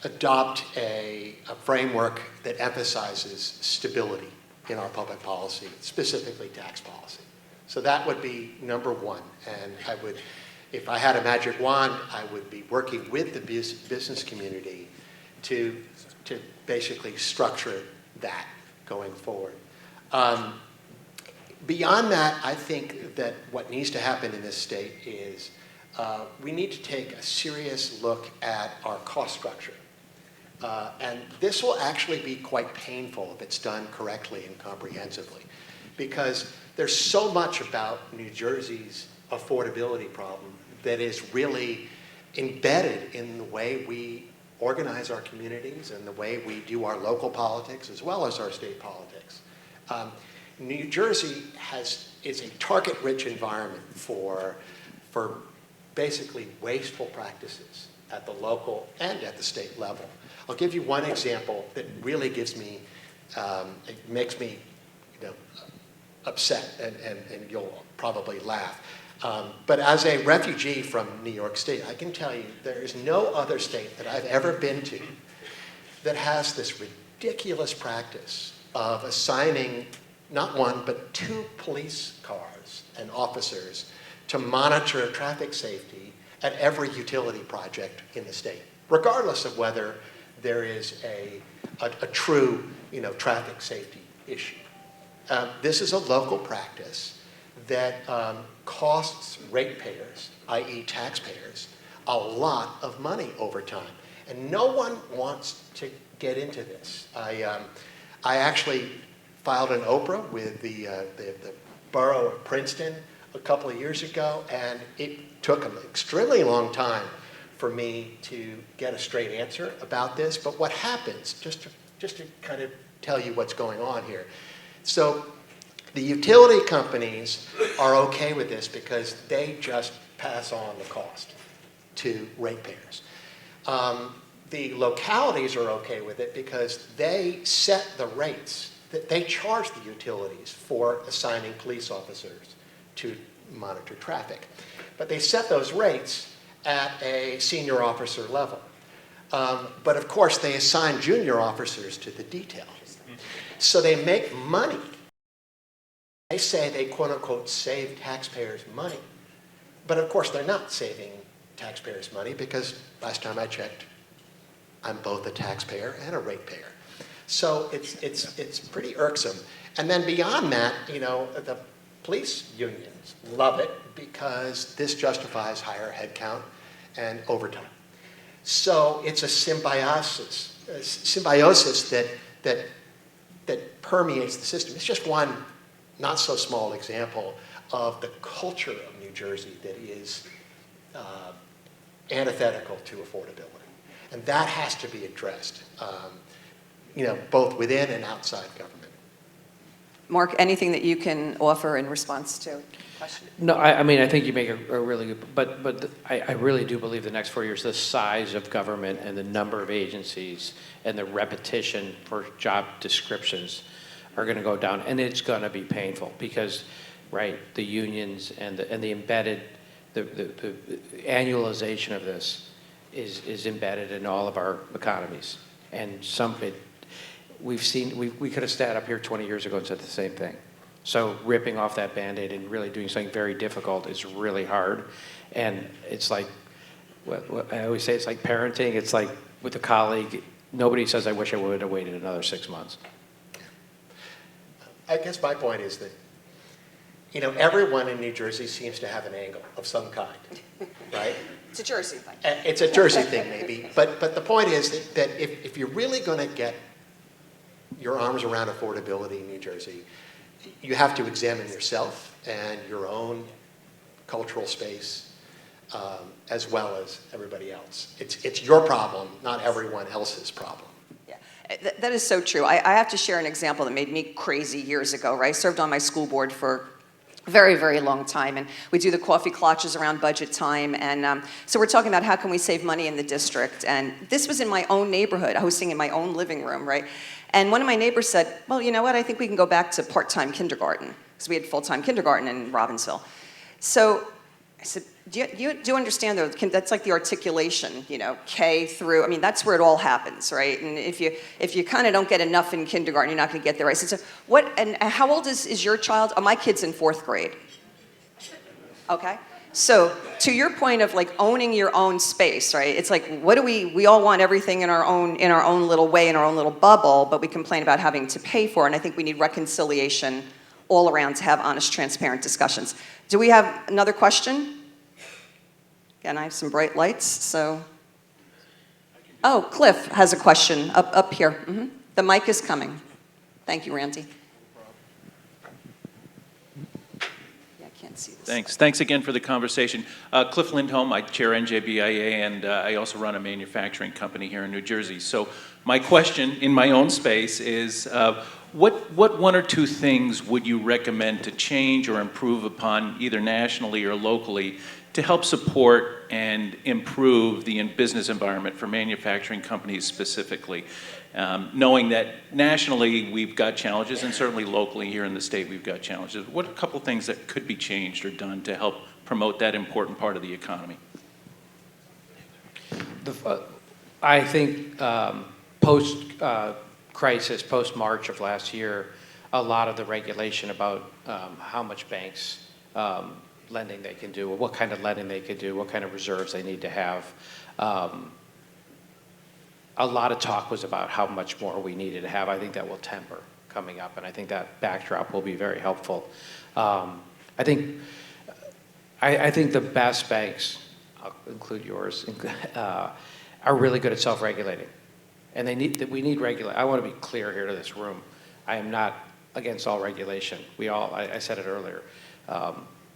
adopt a framework that emphasizes stability in our public policy, specifically tax policy. So that would be number one. And I would, if I had a magic wand, I would be working with the business community to basically structure that going forward. Beyond that, I think that what needs to happen in this state is we need to take a serious look at our cost structure. And this will actually be quite painful if it's done correctly and comprehensively, because there's so much about New Jersey's affordability problem that is really embedded in the way we organize our communities and the way we do our local politics as well as our state politics. New Jersey is a target-rich environment for basically wasteful practices at the local and at the state level. I'll give you one example that really gives me, it makes me upset, and you'll probably laugh. But as a refugee from New York State, I can tell you there is no other state that I've ever been to that has this ridiculous practice of assigning not one, but 2 police cars and officers to monitor traffic safety at every utility project in the state, regardless of whether there is a true traffic safety issue. This is a local practice that costs ratepayers, i.e. taxpayers, a lot of money over time. And no one wants to get into this. I actually filed an Oprah with the borough of Princeton a couple of years ago, and it took an extremely long time for me to get a straight answer about this. But what happens, just to kind of tell you what's going on here, So the utility companies are okay with this because they just pass on the cost to ratepayers. The localities are okay with it because they set the rates that they charge the utilities for assigning police officers to monitor traffic. But they set those rates at a senior officer level. But of course, they assign junior officers to the detail. So they make money. They say they, quote unquote, save taxpayers money. But of course, they're not saving taxpayers money because last time I checked, I'm both a taxpayer and a ratepayer. So it's pretty irksome. And then beyond that, you know, the police unions love it because this justifies higher headcount and overtime. So it's a symbiosis that permeates the system. It's just one not so small example of the culture of New Jersey that is antithetical to affordability. And that has to be addressed, you know, both within and outside government. Mark, anything that you can offer in response to the question? No, I mean, I think you make a really good, but I really do believe the next 4 years, the size of government and the number of agencies and the repetition for job descriptions are going to go down, and it's going to be painful because, right, the unions and the embedded, the annualization of this is embedded in all of our economies, and we could have sat up here 20 years ago and said the same thing. So ripping off that Band-Aid and really doing something very difficult is really hard. And it's like, what I always say, it's like parenting. It's like with a colleague, nobody says, I wish I would have waited another 6 months. I guess my point is that, you know, everyone in New Jersey seems to have an angle of some kind, right? It's a Jersey thing. It's a Jersey thing, maybe. But the point is that if you're really going to get your arms around affordability in New Jersey, you have to examine yourself and your own cultural space, as well as everybody else. It's your problem, not everyone else's problem. Yeah, that is so true. I have to share an example that made me crazy years ago, right? I served on my school board for a very, very long time, and we do the coffee clutches around budget time, and so we're talking about how can we save money in the district, and this was in my own neighborhood, hosting in my own living room, right? And one of my neighbors said, well, you know what, I think we can go back to part-time kindergarten, because we had full-time kindergarten in Robbinsville. So I said, do you understand, though, that's like the articulation, you know, K through, I mean, that's where it all happens, right? And if you kind of don't get enough in kindergarten, you're not going to get there, right? So and how old is your child? Oh, my kid's in 4th grade. Okay. So to your point of like owning your own space, right? It's like, what do we all want everything in our own little way, in our own little bubble, but we complain about having to pay for it. And I think we need reconciliation all around to have honest, transparent discussions. Do we have another question? Again, I have some bright lights, so. Oh, Cliff has a question up here. Mm-hmm. The mic is coming. Thank you, Randy. See this. Thanks again for the conversation. Cliff Lindholm, I chair NJBIA, and I also run a manufacturing company here in New Jersey. So my question in my own space is, what one or two things would you recommend to change or improve upon either nationally or locally to help support and improve the business environment for manufacturing companies specifically? Knowing that nationally we've got challenges, and certainly locally here in the state we've got challenges. What are a couple things that could be changed or done to help promote that important part of the economy? I think post-crisis, post-March of last year, a lot of the regulation about how much banks lending they can do, or what kind of lending they could do, what kind of reserves they need to have. A lot of talk was about how much more we needed to have. I think that will temper coming up, and I think that backdrop will be very helpful. I think the best banks, I'll include yours, are really good at self-regulating, and we need regulation. I want to be clear here to this room. I am not against all regulation. I said it earlier.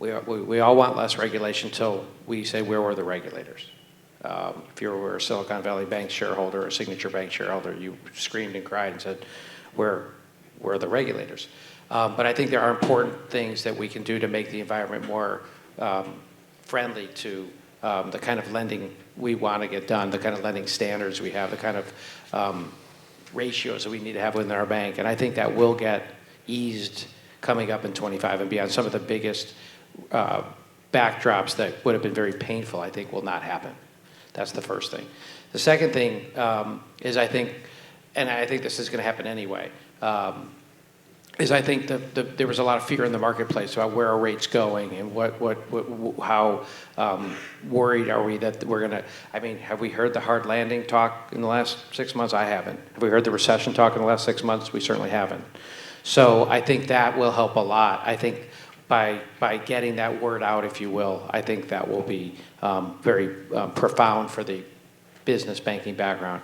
We all want less regulation until we say, where were the regulators? If you were a Silicon Valley Bank shareholder or a Signature Bank shareholder, you screamed and cried and said, where are the regulators? But I think there are important things that we can do to make the environment more friendly to the kind of lending we want to get done, the kind of lending standards we have, the kind of ratios that we need to have within our bank. And I think that will get eased coming up in 25 and beyond. Some of the biggest backdrops that would have been very painful, I think, will not happen. That's the first thing. The second thing is I think, and I think this is going to happen anyway, is I think there was a lot of fear in the marketplace about where are rates going and how worried are we that we're going to, I mean, have we heard the hard landing talk in the last 6 months? I haven't. Have we heard the recession talk in the last 6 months? We certainly haven't. So I think that will help a lot. I think by getting that word out, if you will, I think that will be very profound for the business banking background.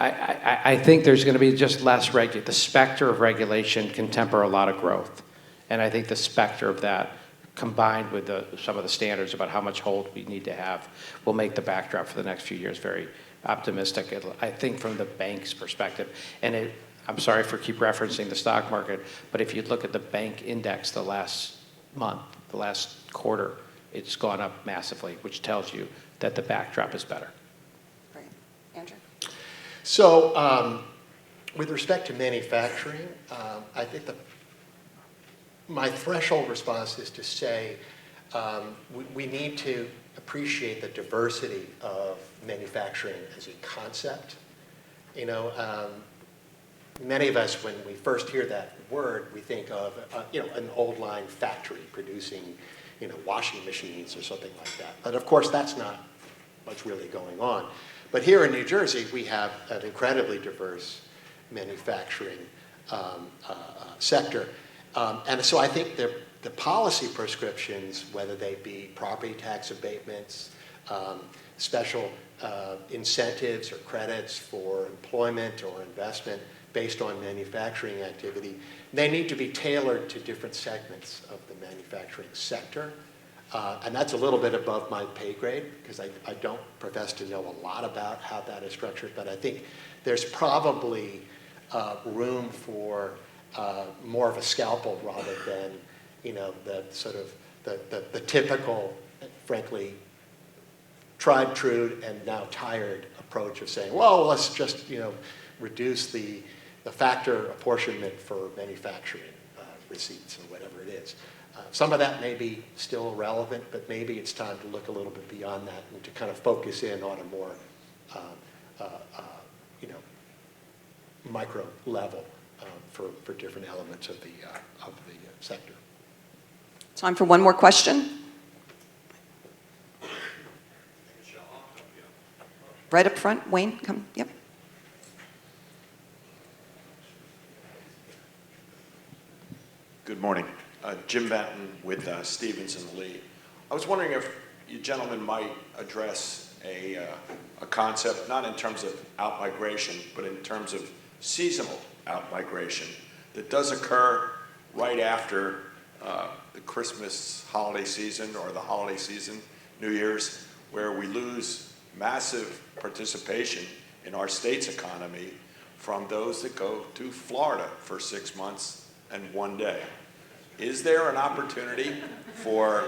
I think there's going to be just less the specter of regulation can temper a lot of growth. And I think the specter of that, combined with some of the standards about how much hold we need to have, will make the backdrop for the next few years very optimistic, I think, from the bank's perspective. And I'm sorry for keep referencing the stock market, but if you look at the bank index the last month, the last quarter, it's gone up massively, which tells you that the backdrop is better. Right. Andrew? So with respect to manufacturing, I think my threshold response is to say we need to appreciate the diversity of manufacturing as a concept. You know, many of us, when we first hear that word, we think of an old line factory producing washing machines or something like that. But of course, that's not what's really going on. But here in New Jersey, we have an incredibly diverse manufacturing sector. And so I think the policy prescriptions, whether they be property tax abatements, special incentives or credits for employment or investment based on manufacturing activity, they need to be tailored to different segments of the manufacturing sector. And that's a little bit above my pay grade because I don't profess to know a lot about how that is structured, but I think there's probably room for more of a scalpel rather than the sort of the typical, frankly, tried, true, and now tired approach of saying, well, let's just reduce the factor apportionment for manufacturing receipts or whatever it is. Some of that may be still relevant, but maybe it's time to look a little bit beyond that and to kind of focus in on a more micro level for different elements of the sector. Time for one more question. Right up front, Wayne, come, yep. Good morning. Jim Batten with Stevens and Lee. I was wondering if you gentlemen might address a concept, not in terms of out-migration, but in terms of seasonal out-migration that does occur right after the Christmas holiday season or the holiday season, New Year's, where we lose massive participation in our state's economy from those that go to Florida for 6 months and 1 day. Is there an opportunity for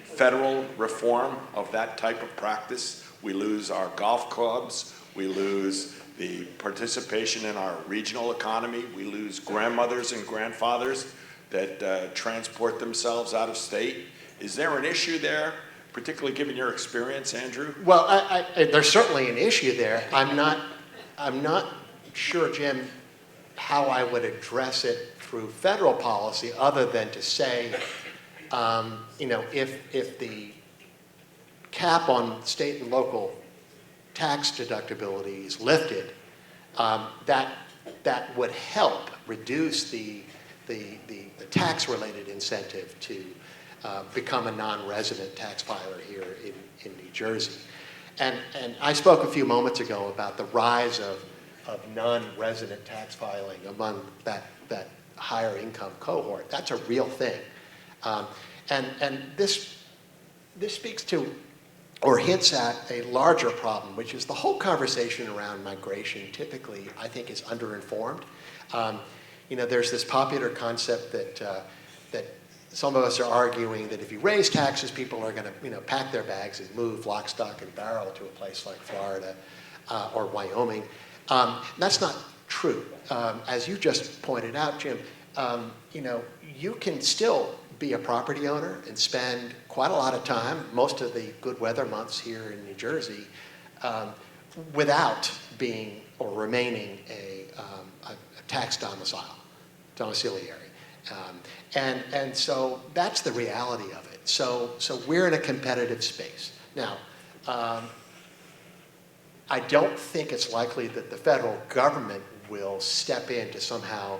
federal reform of that type of practice? We lose our golf clubs, we lose the participation in our regional economy, we lose grandmothers and grandfathers that transport themselves out of state. Is there an issue there, particularly given your experience, Andrew? Well, there's certainly an issue there. I'm not sure, Jim, how I would address it through federal policy other than to say, if the cap on state and local tax deductibility is lifted, that would help reduce the tax-related incentive to become a non-resident tax filer here in New Jersey. And I spoke a few moments ago about the rise of non-resident tax filing among that higher income cohort. That's a real thing. And this speaks to or hints at a larger problem, which is the whole conversation around migration typically, I think, is underinformed. there's this popular concept that some of us are arguing that if you raise taxes, people are going to, pack their bags and move lock, stock, and barrel to a place like Florida or Wyoming. That's not true. As you just pointed out, Jim, you can still be a property owner and spend quite a lot of time, most of the good weather months here in New Jersey, without being or remaining a tax domiciliary. And so that's the reality of it. So we're in a competitive space. Now, I don't think it's likely that the federal government will step in to somehow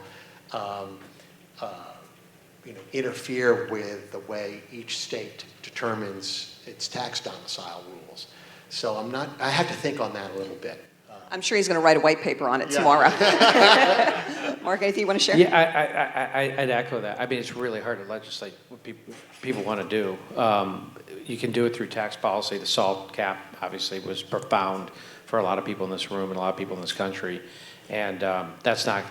interfere with the way each state determines its tax domicile rules. So I have to think on that a little bit. I'm sure he's going to write a white paper on it tomorrow. Mark, anything you want to share? Yeah, I'd echo that. I mean, it's really hard to legislate what people want to do. You can do it through tax policy. The SALT cap, obviously, was profound for a lot of people in this room and a lot of people in this country. And that's not,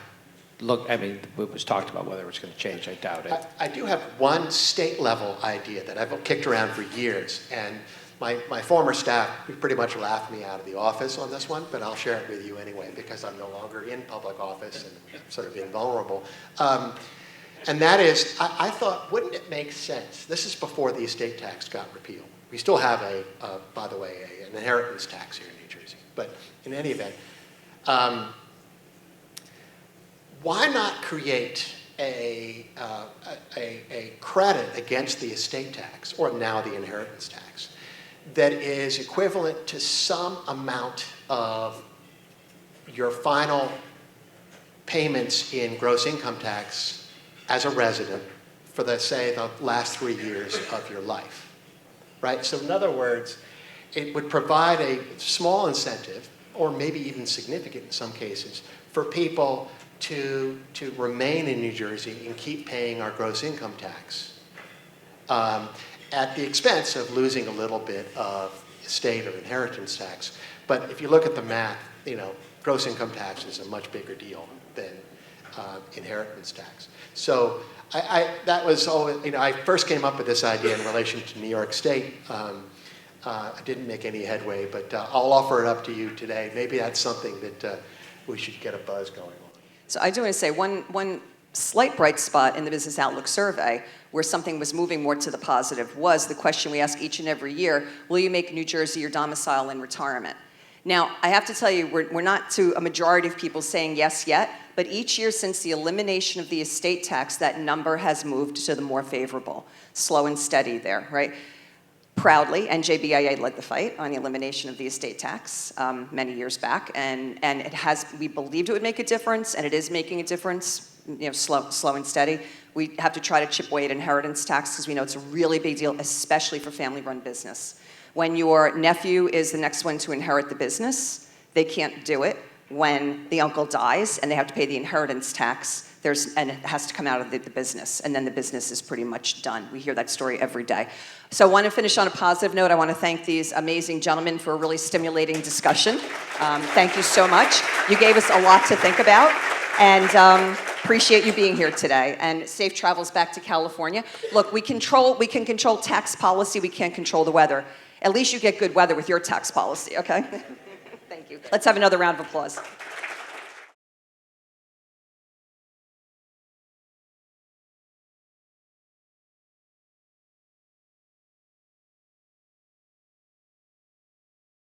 it was talked about whether it's going to change. I doubt it. I do have one state-level idea that I've kicked around for years. And my former staff pretty much laughed me out of the office on this one, but I'll share it with you anyway because I'm no longer in public office and sort of invulnerable. And that is, I thought, wouldn't it make sense? This is before the estate tax got repealed. We still have by the way, an inheritance tax here in New Jersey. But in any event, why not create a credit against the estate tax, or now the inheritance tax, that is equivalent to some amount of your final payments in gross income tax as a resident for the last 3 years of your life, right? So in other words, it would provide a small incentive, or maybe even significant in some cases, for people to remain in New Jersey and keep paying our gross income tax at the expense of losing a little bit of estate or inheritance tax. But if you look at the math, gross income tax is a much bigger deal than inheritance tax. So that was always, I first came up with this idea in relation to New York State. I didn't make any headway, but I'll offer it up to you today. Maybe that's something that we should get a buzz going on. So I do want to say one slight bright spot in the Business Outlook survey where something was moving more to the positive was the question we ask each and every year, will you make New Jersey your domicile in retirement? Now, I have to tell you, we're not to a majority of people saying yes yet, but each year since the elimination of the estate tax, that number has moved to the more favorable, slow and steady there, right? Proudly, NJBIA led the fight on the elimination of the estate tax many years back, and we believed it would make a difference, and it is making a difference, slow and steady. We have to try to chip away at inheritance tax because we know it's a really big deal, especially for family-run business. When your nephew is the next one to inherit the business, they can't do it. When the uncle dies and they have to pay the inheritance tax, and it has to come out of the business, and then the business is pretty much done. We hear that story every day. So I want to finish on a positive note. I want to thank these amazing gentlemen for a really stimulating discussion. Thank you so much. You gave us a lot to think about, and appreciate you being here today. And safe travels back to California. Look, we can control tax policy. We can't control the weather. At least you get good weather with your tax policy, okay? Thank you. Let's have another round of applause.